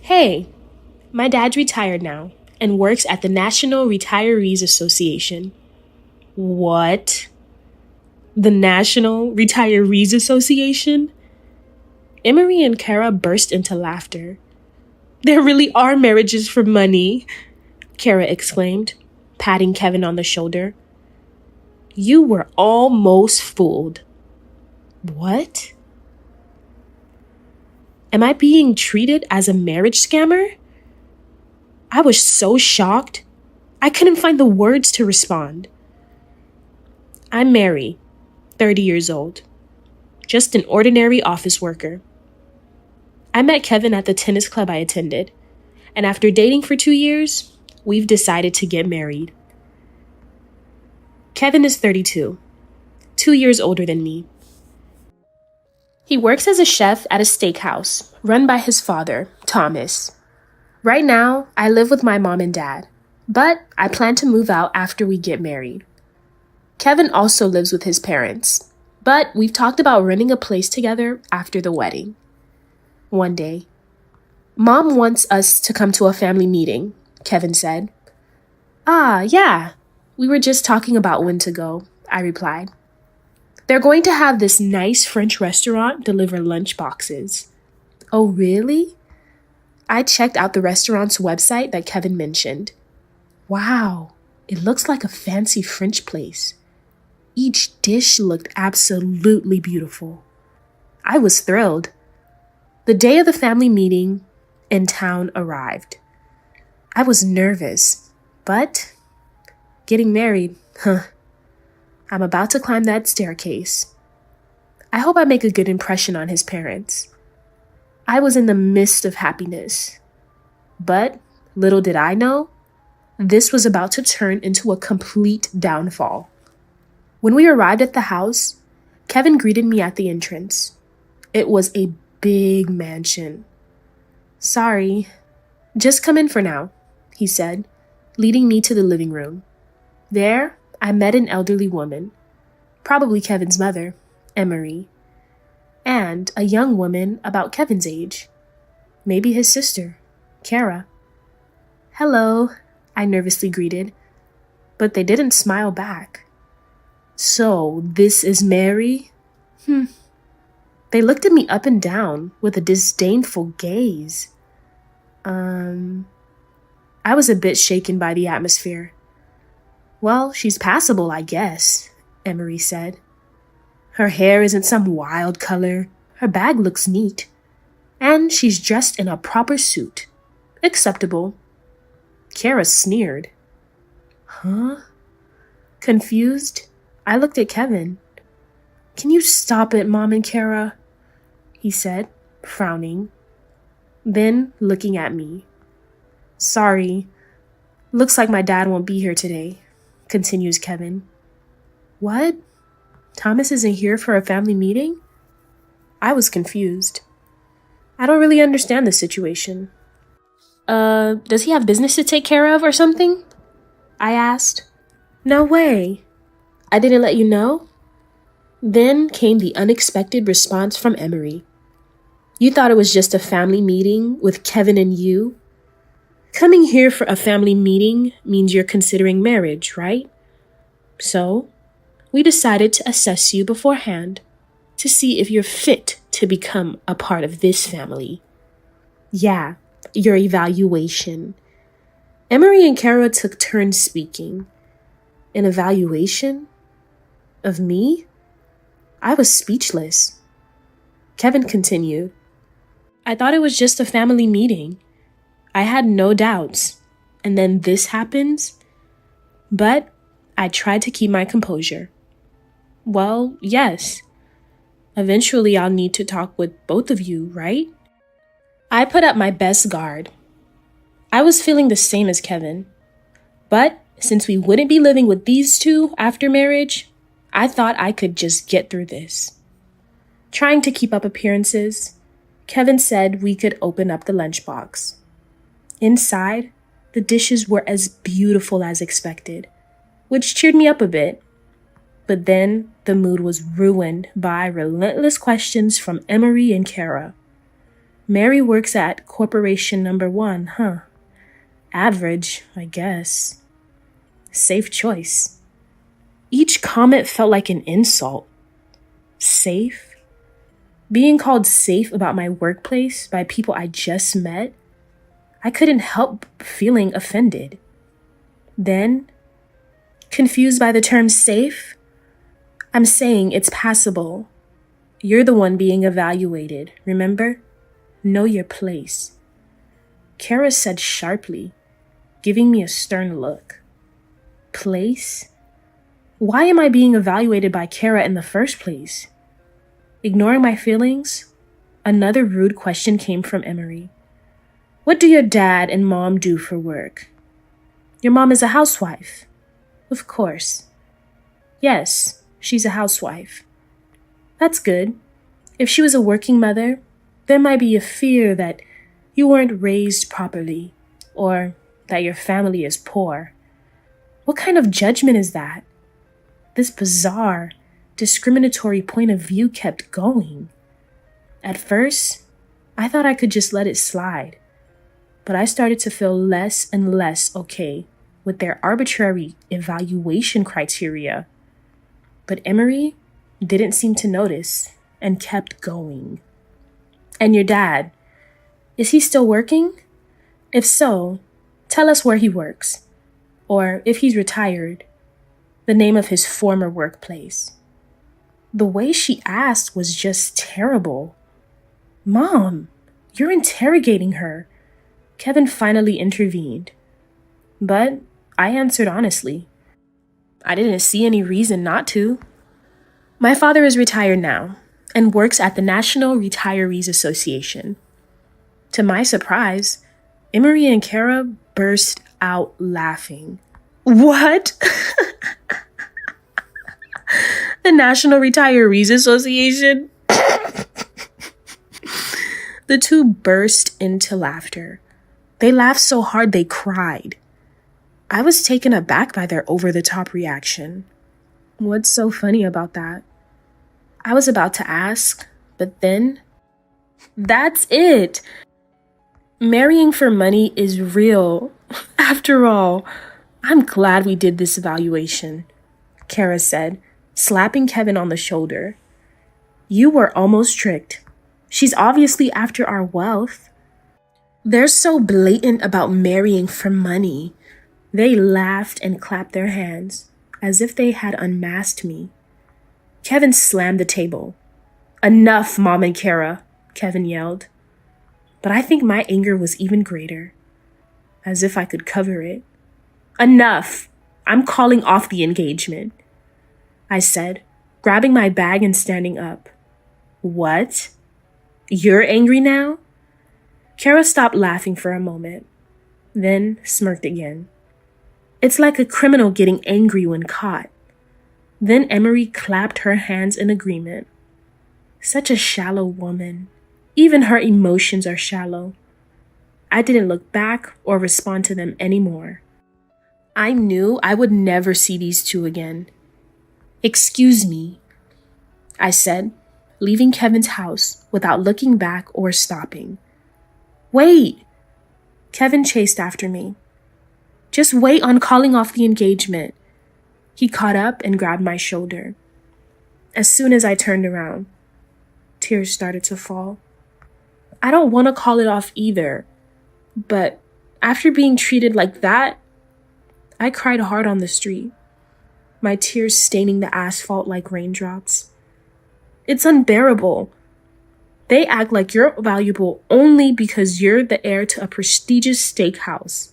Hey, my dad's retired now and works at the National Retirees Association. What? The National Retirees Association? Emery and Kara burst into laughter. There really are marriages for money, Kara exclaimed, patting Kevin on the shoulder. You were almost fooled. What? Am I being treated as a marriage scammer? I was so shocked, I couldn't find the words to respond. I'm Mary, 30 years old. Just an ordinary office worker. I met Kevin at the tennis club I attended, and after dating for 2 years, we've decided to get married. Kevin is 32, 2 years older than me. He works as a chef at a steakhouse run by his father, Thomas. Right now, I live with my mom and dad, but I plan to move out after we get married. Kevin also lives with his parents, but we've talked about renting a place together after the wedding. One day, Mom wants us to come to a family meeting, Kevin said. Ah, yeah, we were just talking about when to go, I replied. They're going to have this nice French restaurant deliver lunch boxes. Oh, really? I checked out the restaurant's website that Kevin mentioned. Wow, it looks like a fancy French place. Each dish looked absolutely beautiful. I was thrilled. The day of the family meeting in town arrived. I was nervous, but getting married, I'm about to climb that staircase. I hope I make a good impression on his parents. I was in the midst of happiness. But little did I know, this was about to turn into a complete downfall. When we arrived at the house, Kevin greeted me at the entrance. It was a big mansion. Sorry, just come in for now, he said, leading me to the living room. There, I met an elderly woman, probably Kevin's mother, Emery, and a young woman about Kevin's age, maybe his sister, Kara. Hello, I nervously greeted, but they didn't smile back. So, this is Mary? They looked at me up and down with a disdainful gaze. I was a bit shaken by the atmosphere. Well, she's passable, I guess, Emery said. Her hair isn't some wild color. Her bag looks neat. And she's dressed in a proper suit. Acceptable. Kara sneered. Huh? Confused, I looked at Kevin. Can you stop it, Mom and Kara? He said, frowning. Then looking at me. Sorry. Looks like my dad won't be here today, continues Kevin. What? Thomas isn't here for a family meeting? I was confused. I don't really understand the situation. Does he have business to take care of or something? I asked. No way. I didn't let you know? Then came the unexpected response from Emery. You thought it was just a family meeting with Kevin and you? Coming here for a family meeting means you're considering marriage, right? So, we decided to assess you beforehand to see if you're fit to become a part of this family. Yeah, your evaluation. Emery and Kara took turns speaking. An evaluation? Of me? I was speechless. Kevin continued. I thought it was just a family meeting. I had no doubts. And then this happens? But I tried to keep my composure. Well, yes. Eventually I'll need to talk with both of you, right? I put up my best guard. I was feeling the same as Kevin. But since we wouldn't be living with these two after marriage, I thought I could just get through this. Trying to keep up appearances, Kevin said we could open up the lunchbox. Inside, the dishes were as beautiful as expected, which cheered me up a bit. But then the mood was ruined by relentless questions from Emery and Kara. Mary works at corporation number 1, huh? Average, I guess. Safe choice. Each comment felt like an insult. Safe? Being called safe about my workplace by people I just met? I couldn't help feeling offended. Then, confused by the term safe? I'm saying it's passable. You're the one being evaluated, remember? Know your place. Kara said sharply, giving me a stern look. Place? Why am I being evaluated by Kara in the first place? Ignoring my feelings, another rude question came from Emery. What do your dad and mom do for work? Your mom is a housewife. Of course. Yes, she's a housewife. That's good. If she was a working mother, there might be a fear that you weren't raised properly, or that your family is poor. What kind of judgment is that? This bizarre, discriminatory point of view kept going. At first, I thought I could just let it slide, but I started to feel less and less okay with their arbitrary evaluation criteria. But Emery didn't seem to notice and kept going. And your dad, is he still working? If so, tell us where he works, or if he's retired, the name of his former workplace. The way she asked was just terrible. Mom, you're interrogating her. Kevin finally intervened. But I answered honestly. I didn't see any reason not to. My father is retired now and works at the National Retirees Association. To my surprise, Emery and Kara burst out laughing. What? The National Retirees Association? The two burst into laughter. They laughed so hard they cried. I was taken aback by their over-the-top reaction. What's so funny about that? I was about to ask, but then, that's it. Marrying for money is real. After all, I'm glad we did this evaluation, Kara said, slapping Kevin on the shoulder. You were almost tricked. She's obviously after our wealth. They're so blatant about marrying for money. They laughed and clapped their hands, as if they had unmasked me. Kevin slammed the table. Enough, Mom and Kara, Kevin yelled. But I think my anger was even greater, as if I could cover it. Enough! I'm calling off the engagement, I said, grabbing my bag and standing up. What? You're angry now? Kara stopped laughing for a moment, then smirked again. It's like a criminal getting angry when caught. Then Emery clapped her hands in agreement. Such a shallow woman. Even her emotions are shallow. I didn't look back or respond to them anymore. I knew I would never see these two again. Excuse me, I said, leaving Kevin's house without looking back or stopping. Wait! Kevin chased after me. Just wait on calling off the engagement. He caught up and grabbed my shoulder. As soon as I turned around, tears started to fall. I don't want to call it off either, but after being treated like that, I cried hard on the street, my tears staining the asphalt like raindrops. It's unbearable. They act like you're valuable only because you're the heir to a prestigious steakhouse.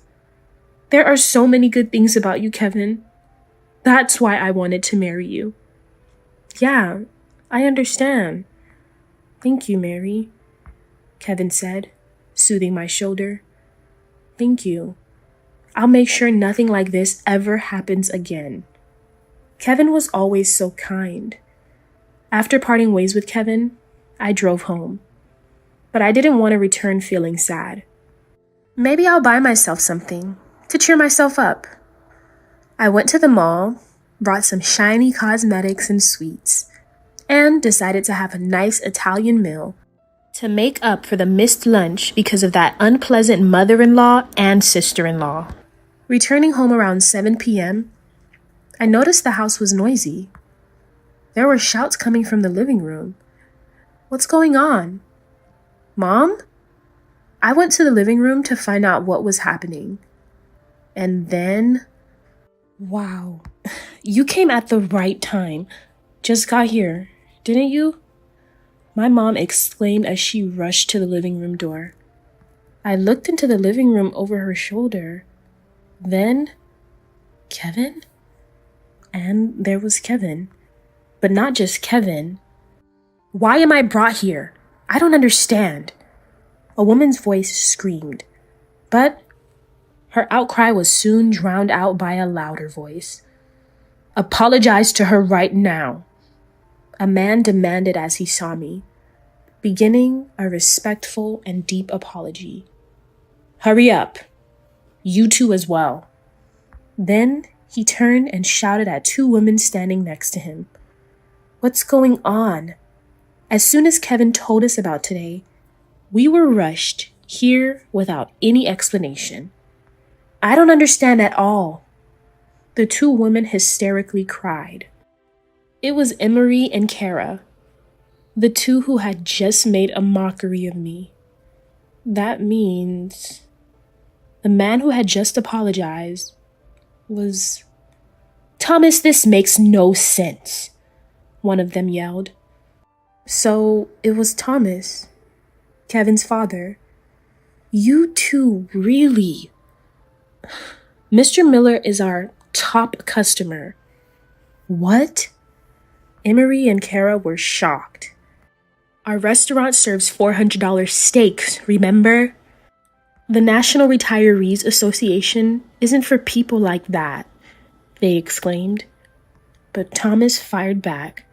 There are so many good things about you, Kevin. That's why I wanted to marry you. Yeah, I understand. Thank you, Mary, Kevin said, soothing my shoulder. Thank you. I'll make sure nothing like this ever happens again. Kevin was always so kind. After parting ways with Kevin, I drove home. But I didn't want to return feeling sad. Maybe I'll buy myself something to cheer myself up. I went to the mall, brought some shiny cosmetics and sweets, and decided to have a nice Italian meal to make up for the missed lunch because of that unpleasant mother-in-law and sister-in-law. Returning home around 7 p.m., I noticed the house was noisy. There were shouts coming from the living room. What's going on? Mom? I went to the living room to find out what was happening. And then... Wow. You came at the right time. Just got here, didn't you? My mom exclaimed as she rushed to the living room door. I looked into the living room over her shoulder. Then... Kevin? And there was Kevin. But not just Kevin. Why am I brought here? I don't understand. A woman's voice screamed. But her outcry was soon drowned out by a louder voice. Apologize to her right now. A man demanded as he saw me, beginning a respectful and deep apology. Hurry up. You two as well. Then he turned and shouted at two women standing next to him. What's going on? As soon as Kevin told us about today, we were rushed here without any explanation. I don't understand at all. The two women hysterically cried. It was Emery and Kara, the two who had just made a mockery of me. That means the man who had just apologized was... Thomas, this makes no sense, one of them yelled. So it was Thomas, Kevin's father. You two really... Mr. Miller is our top customer. What? Emery and Kara were shocked. Our restaurant serves $400 steaks, remember? The National Retirees Association isn't for people like that, they exclaimed. But Thomas fired back.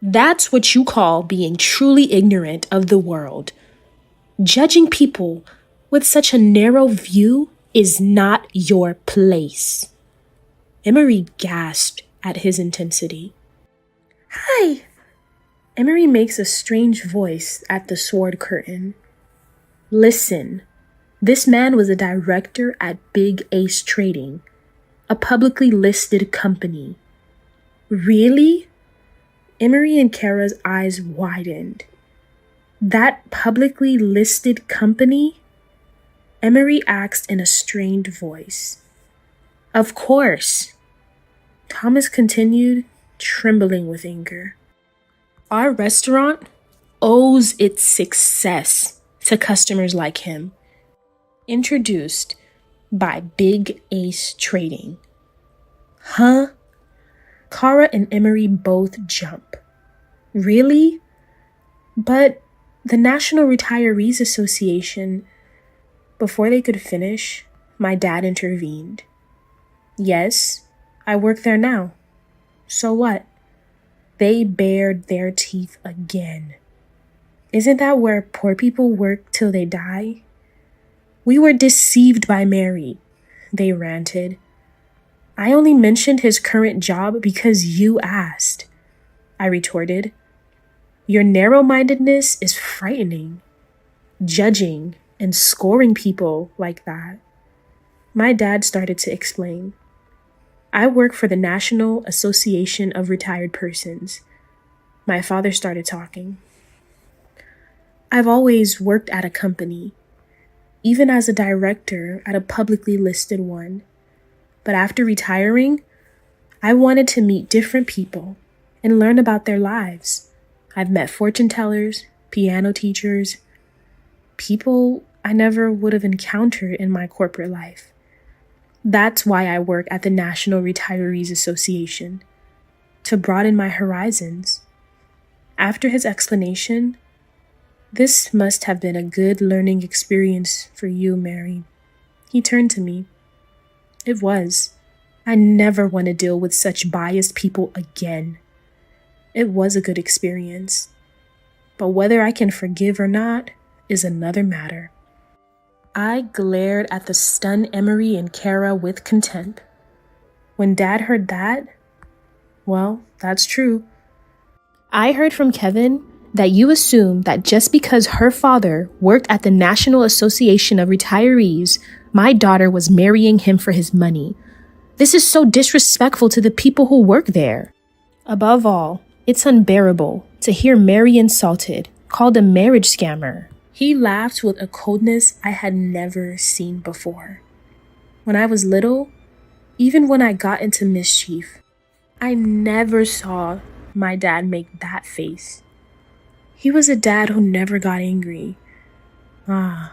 That's what you call being truly ignorant of the world. Judging people with such a narrow view is not your place. Emery gasped at his intensity. Hi! Emery makes a strange voice at the sword curtain. Listen, this man was a director at Big Ace Trading, a publicly listed company. Really? Emery and Kara's eyes widened. That publicly listed company? Emery asked in a strained voice. Of course. Thomas continued, trembling with anger. Our restaurant owes its success to customers like him. Introduced by Big Ace Trading. Huh? Kara and Emery both jump. Really? But the National Retirees Association... Before they could finish, my dad intervened. Yes, I work there now. So what? They bared their teeth again. Isn't that where poor people work till they die? We were deceived by Mary, they ranted. I only mentioned his current job because you asked, I retorted. Your narrow-mindedness is frightening. Judging and scoring people like that. My dad started to explain. I work for the National Association of Retired Persons. My father started talking. I've always worked at a company, even as a director at a publicly listed one. But after retiring, I wanted to meet different people and learn about their lives. I've met fortune tellers, piano teachers, people I never would have encountered in my corporate life. That's why I work at the National Retirees Association, to broaden my horizons. After his explanation, this must have been a good learning experience for you, Mary. He turned to me. It was. I never want to deal with such biased people again. It was a good experience. But whether I can forgive or not is another matter. I glared at the stunned Emery and Kara with contempt. When Dad heard that, well, that's true. I heard from Kevin that you assume that just because her father worked at the National Association of Retirees, my daughter was marrying him for his money. This is so disrespectful to the people who work there. Above all, it's unbearable to hear Mary insulted, called a marriage scammer. He laughed with a coldness I had never seen before. When I was little, even when I got into mischief, I never saw my dad make that face. He was a dad who never got angry. I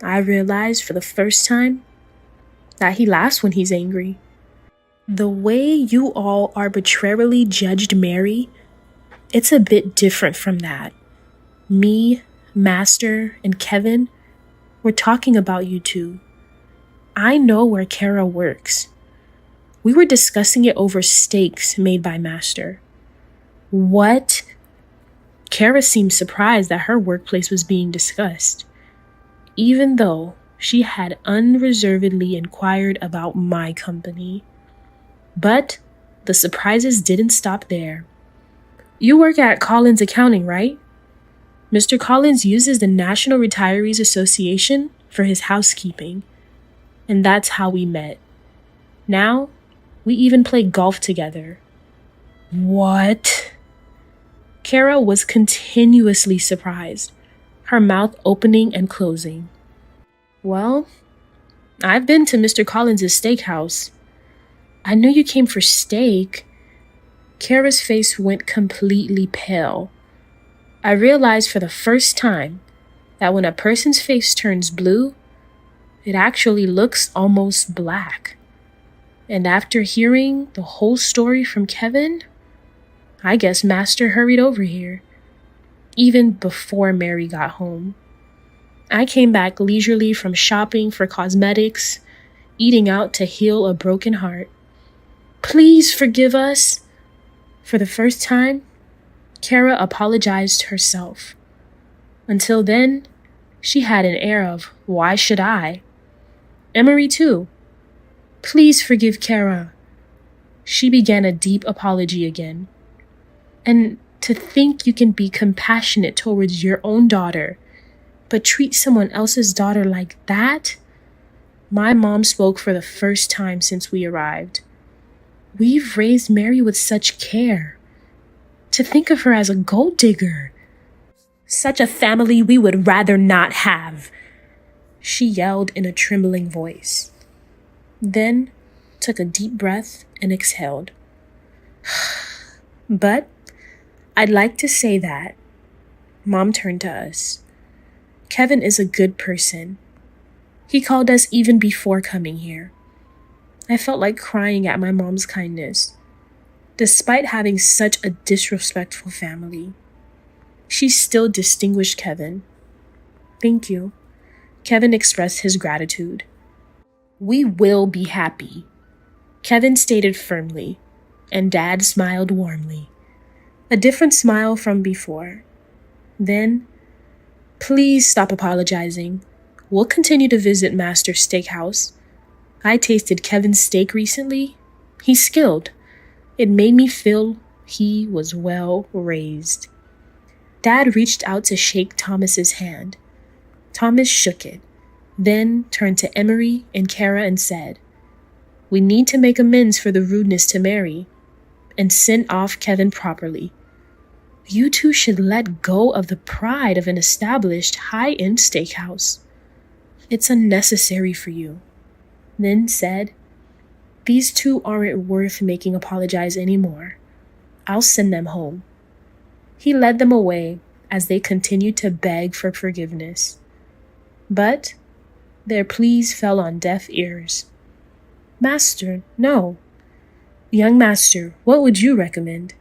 realized for the first time that he laughs when he's angry. The way you all arbitrarily judged Mary, it's a bit different from that. Me, Master, and Kevin, we're talking about you two. I know where Kara works. We were discussing it over steaks made by Master. What? Kara seemed surprised that her workplace was being discussed, even though she had unreservedly inquired about my company. But the surprises didn't stop there. You work at Collins Accounting, right? Mr. Collins uses the National Retirees Association for his housekeeping, and that's how we met. Now, we even play golf together. What? Kara was continuously surprised, her mouth opening and closing. Well, I've been to Mr. Collins' steakhouse. I knew you came for steak. Kara's face went completely pale. I realized for the first time that when a person's face turns blue, it actually looks almost black. And after hearing the whole story from Kevin, I guess Master hurried over here, even before Mary got home. I came back leisurely from shopping for cosmetics, eating out to heal a broken heart. Please forgive us. For the first time, Kara apologized herself. Until then, she had an air of, why should I? Emery too. Please forgive Kara. She began a deep apology again. And to think you can be compassionate towards your own daughter, but treat someone else's daughter like that? My mom spoke for the first time since we arrived. We've raised Mary with such care. To think of her as a gold digger. Such a family we would rather not have, she yelled in a trembling voice. Then took a deep breath and exhaled. But I'd like to say that. Mom turned to us. Kevin is a good person. He called us even before coming here. I felt like crying at my mom's kindness, despite having such a disrespectful family. She still distinguished Kevin. Thank you. Kevin expressed his gratitude. We will be happy, Kevin stated firmly, and Dad smiled warmly. A different smile from before. Then, please stop apologizing. We'll continue to visit Master's Steakhouse. I tasted Kevin's steak recently. He's skilled. It made me feel he was well raised. Dad reached out to shake Thomas's hand. Thomas shook it, then turned to Emery and Kara and said, we need to make amends for the rudeness to Mary and send off Kevin properly. You two should let go of the pride of an established high-end steakhouse. It's unnecessary for you. Then said, these two aren't worth making apologize anymore. I'll send them home. He led them away as they continued to beg for forgiveness. But their pleas fell on deaf ears. Master, no. Young Master, what would you recommend?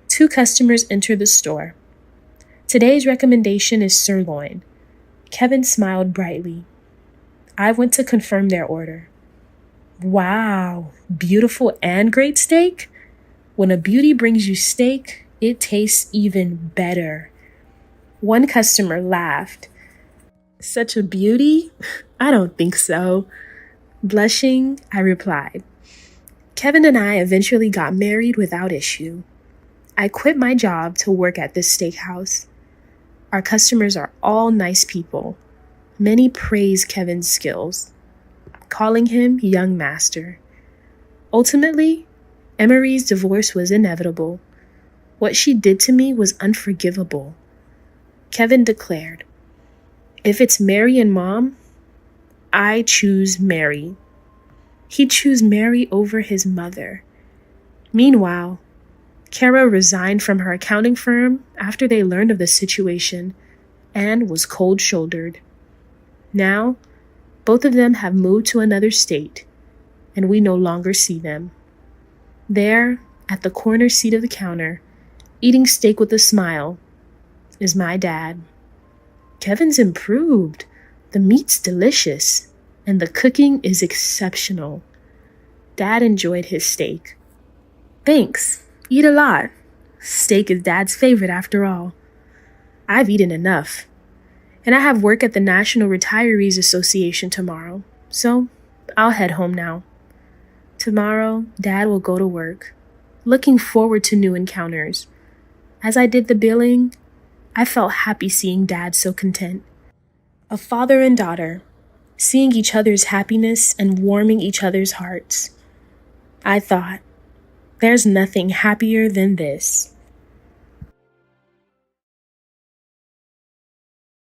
Two customers entered the store. Today's recommendation is sirloin. Kevin smiled brightly. I went to confirm their order. Wow, beautiful and great steak? When a beauty brings you steak, it tastes even better. One customer laughed. Such a beauty? I don't think so. Blushing, I replied. Kevin and I eventually got married without issue. I quit my job to work at this steakhouse. Our customers are all nice people. Many praise Kevin's skills, calling him young master. Ultimately, Emery's divorce was inevitable. What she did to me was unforgivable. Kevin declared, "If it's Mary and Mom, I choose Mary." He'd choose Mary over his mother. Meanwhile, Kara resigned from her accounting firm after they learned of the situation and was cold-shouldered. Now, both of them have moved to another state, and we no longer see them. There, at the corner seat of the counter, eating steak with a smile, is my dad. Kevin's improved. The meat's delicious, and the cooking is exceptional. Dad enjoyed his steak. Thanks. Eat a lot. Steak is Dad's favorite after all. I've eaten enough. And I have work at the National Retirees Association tomorrow, so I'll head home now. Tomorrow, Dad will go to work. Looking forward to new encounters. As I did the billing, I felt happy seeing Dad so content. A father and daughter, seeing each other's happiness and warming each other's hearts. I thought, there's nothing happier than this.